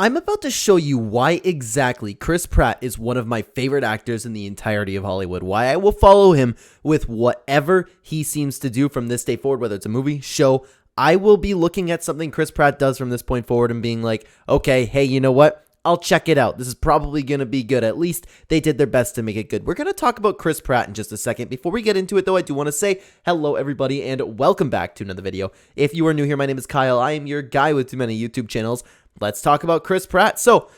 I'm about to show you why exactly Chris Pratt is one of my favorite actors in the entirety of Hollywood, why I will follow him with whatever he seems to do from this day forward, whether it's a movie, show. I will be looking at something Chris Pratt does from this point forward and being like, okay, hey, you know what? I'll check it out. This is probably going to be good. At least they did their best to make it good. We're going to talk about Chris Pratt in just a second. Before we get into it, though, I do want to say hello, everybody, and welcome back to another video. If you are new here, my name is Kyle. I am your guy with too many YouTube channels. Let's talk about Chris Pratt. So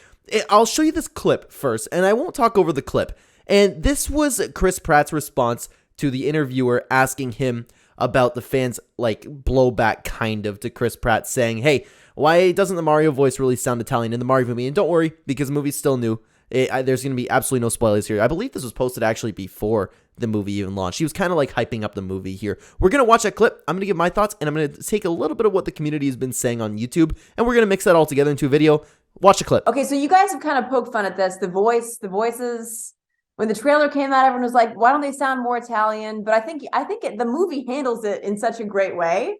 I'll show you this clip first, and I won't talk over the clip. And this was Chris Pratt's response to the interviewer asking him about the fans' like blowback kind of to Chris Pratt saying, hey, why doesn't the Mario voice really sound Italian in the Mario movie? And don't worry, because the movie's still new. There's going to be absolutely no spoilers here. I believe this was posted actually before the movie even launched. He was kind of like hyping up the movie here. We're going to watch that clip. I'm going to give my thoughts, and I'm going to take a little bit of what the community has been saying on YouTube, and we're going to mix that all together into a video. Watch the clip. Okay, so you guys have kind of poked fun at this. The voices. When the trailer came out, everyone was like, why don't they sound more Italian? But I think the movie handles it in such a great way.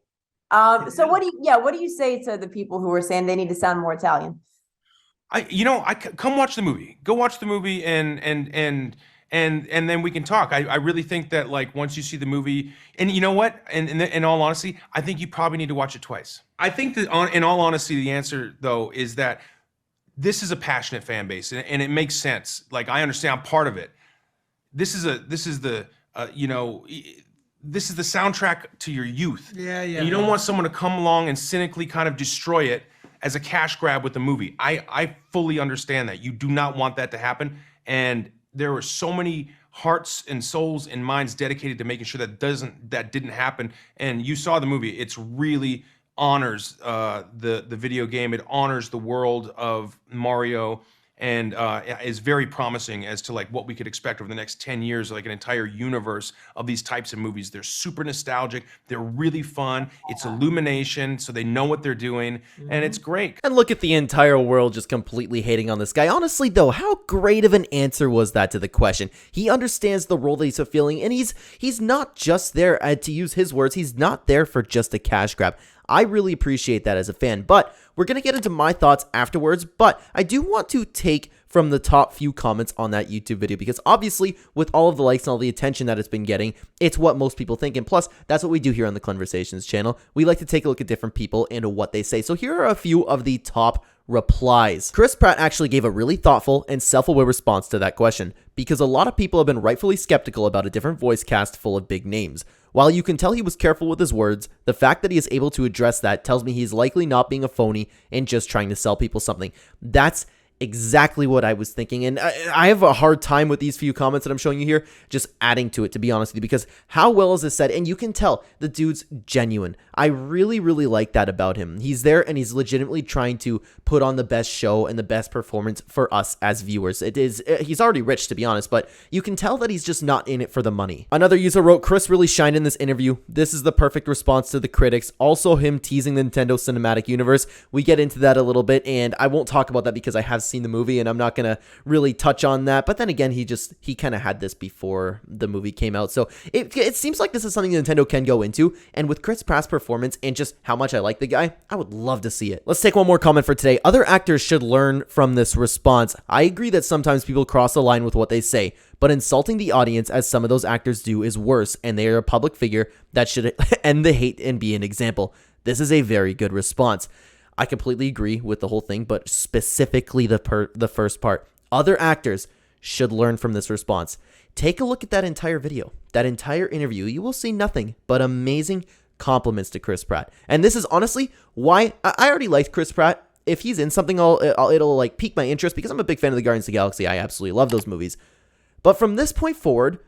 So what do you say to the people who are saying they need to sound more Italian? Come watch the movie. Go watch the movie and then we can talk. I really think that like once you see the movie, and you know what? And in all honesty, I think you probably need to watch it twice. I think that in all honesty, the answer though is that this is a passionate fan base, and it makes sense. Like I understand, I'm part of it. This is the soundtrack to your youth. Yeah. And you don't want someone to come along and cynically kind of destroy it as a cash grab with the movie. I fully understand that. You do not want that to happen. And there were so many hearts and souls and minds dedicated to making sure that didn't happen. And you saw the movie. It's really honors the video game. It honors the world of Mario, and is very promising as to like what we could expect over the next 10 years, like an entire universe of these types of movies. They're super nostalgic. They're really fun. It's Illumination, so they know what they're doing, and it's great. And look at the entire world just completely hating on this guy. Honestly, though, how great of an answer was that to the question? He understands the role that he's fulfilling, and he's not just there, to use his words, he's not there for just a cash grab. I really appreciate that as a fan, but we're going to get into my thoughts afterwards, but I do want to take from the top few comments on that YouTube video, because obviously with all of the likes and all the attention that it's been getting, it's what most people think, and plus that's what we do here on the Clenversations channel. We like to take a look at different people and what they say. So here are a few of the top replies. Chris Pratt actually gave a really thoughtful and self-aware response to that question, because a lot of people have been rightfully skeptical about a different voice cast full of big names. While you can tell he was careful with his words, the fact that he is able to address that tells me he's likely not being a phony and just trying to sell people something. That's exactly what I was thinking, and I have a hard time with these few comments that I'm showing you here just adding to it, to be honest with you, because how well is this said? And you can tell the dude's genuine. I really like that about him. He's there and he's legitimately trying to put on the best show and the best performance for us as viewers. He's already rich, to be honest, but you can tell that he's just not in it for the money. Another user wrote, Chris really shined in this interview. This is the perfect response to the critics. Also him teasing the Nintendo Cinematic Universe. We get into that a little bit, and I won't talk about that because I have seen the movie and I'm not gonna really touch on that. But then again, he kind of had this before the movie came out, so it seems like this is something Nintendo can go into. And with Chris Pratt's performance and just how much I like the guy, I would love to see it. Let's take one more comment for today. Other actors should learn from this response. I agree that sometimes people cross the line with what they say, but insulting the audience as some of those actors do is worse, and they are a public figure that should end the hate and be an example. This is a very good response. I completely agree with the whole thing, but specifically the first part. Other actors should learn from this response. Take a look at that entire video, that entire interview. You will see nothing but amazing compliments to Chris Pratt. And this is honestly why I already liked Chris Pratt. If he's in something, it'll like pique my interest, because I'm a big fan of the Guardians of the Galaxy. I absolutely love those movies. But from this point forward,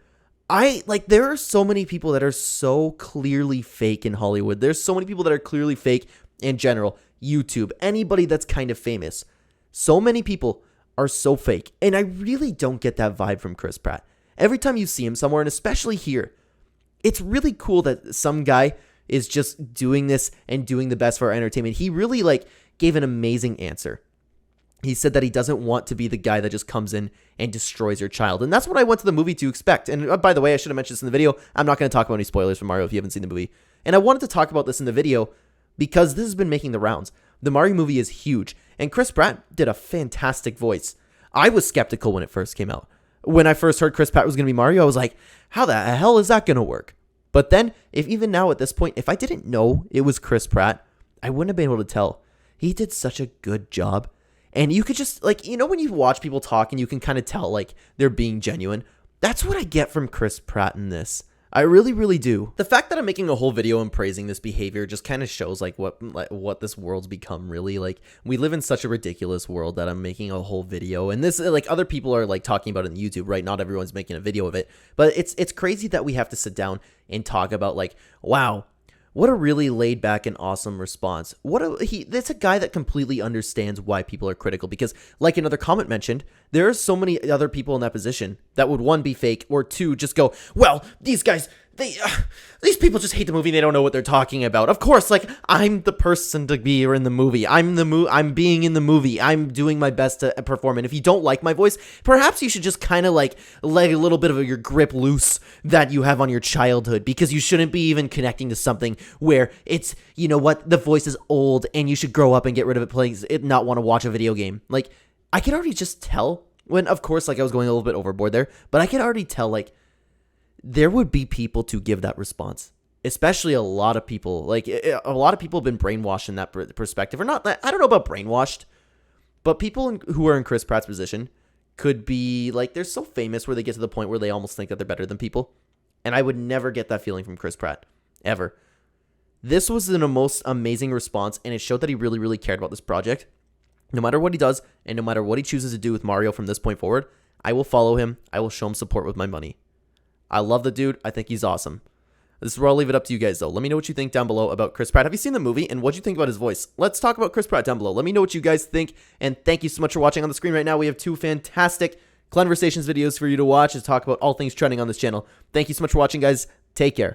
there are so many people that are so clearly fake in Hollywood. There's so many people that are clearly fake in general. YouTube, anybody that's kind of famous. So many people are so fake, and I really don't get that vibe from Chris Pratt. Every time you see him somewhere, and especially here, it's really cool that some guy is just doing this and doing the best for our entertainment. He really gave an amazing answer. He said that he doesn't want to be the guy that just comes in and destroys your child. And that's what I went to the movie to expect. And by the way, I should have mentioned this in the video. I'm not going to talk about any spoilers for Mario if you haven't seen the movie. And I wanted to talk about this in the video because this has been making the rounds. The Mario movie is huge, and Chris Pratt did a fantastic voice. I was skeptical when it first came out. When I first heard Chris Pratt was going to be Mario, I was like, how the hell is that going to work? But then, if even now at this point, if I didn't know it was Chris Pratt, I wouldn't have been able to tell. He did such a good job. And you could just, like, you know when you watch people talk and you can kind of tell, like, they're being genuine? That's what I get from Chris Pratt in this. I really, really do. The fact that I'm making a whole video and praising this behavior just kind of shows like what this world's become, really. Like, we live in such a ridiculous world that I'm making a whole video, and this, like, other people are like talking about it on YouTube, right? Not everyone's making a video of it, but it's crazy that we have to sit down and talk about, like, wow, what a really laid back and awesome response. That's a guy that completely understands why people are critical, because like another comment mentioned, there are so many other people in that position that would, one, be fake, or two, just go, well, these guys, these people just hate the movie and they don't know what they're talking about. Of course, like, I'm the person to be in the movie. I'm being in the movie. I'm doing my best to perform. And if you don't like my voice, perhaps you should just kind of like let a little bit of your grip loose that you have on your childhood, because you shouldn't be even connecting to something where it's, you know what, the voice is old and you should grow up and get rid of it, playing it, not want to watch a video game. Like, I could already just tell when, of course, like, I was going a little bit overboard there, but I could already tell, like, there would be people to give that response, especially a lot of people. Like, a lot of people have been brainwashed in that perspective, or not. I don't know about brainwashed, but people who are in Chris Pratt's position could be like, they're so famous where they get to the point where they almost think that they're better than people. And I would never get that feeling from Chris Pratt, ever. This was the most amazing response, and it showed that he really, really cared about this project. No matter what he does, and no matter what he chooses to do with Mario from this point forward, I will follow him. I will show him support with my money. I love the dude. I think he's awesome. This is where I'll leave it up to you guys, though. Let me know what you think down below about Chris Pratt. Have you seen the movie, and what do you think about his voice? Let's talk about Chris Pratt down below. Let me know what you guys think, and thank you so much for watching. On the screen right now, we have 2 fantastic Clenversations videos for you to watch to talk about all things trending on this channel. Thank you so much for watching, guys. Take care.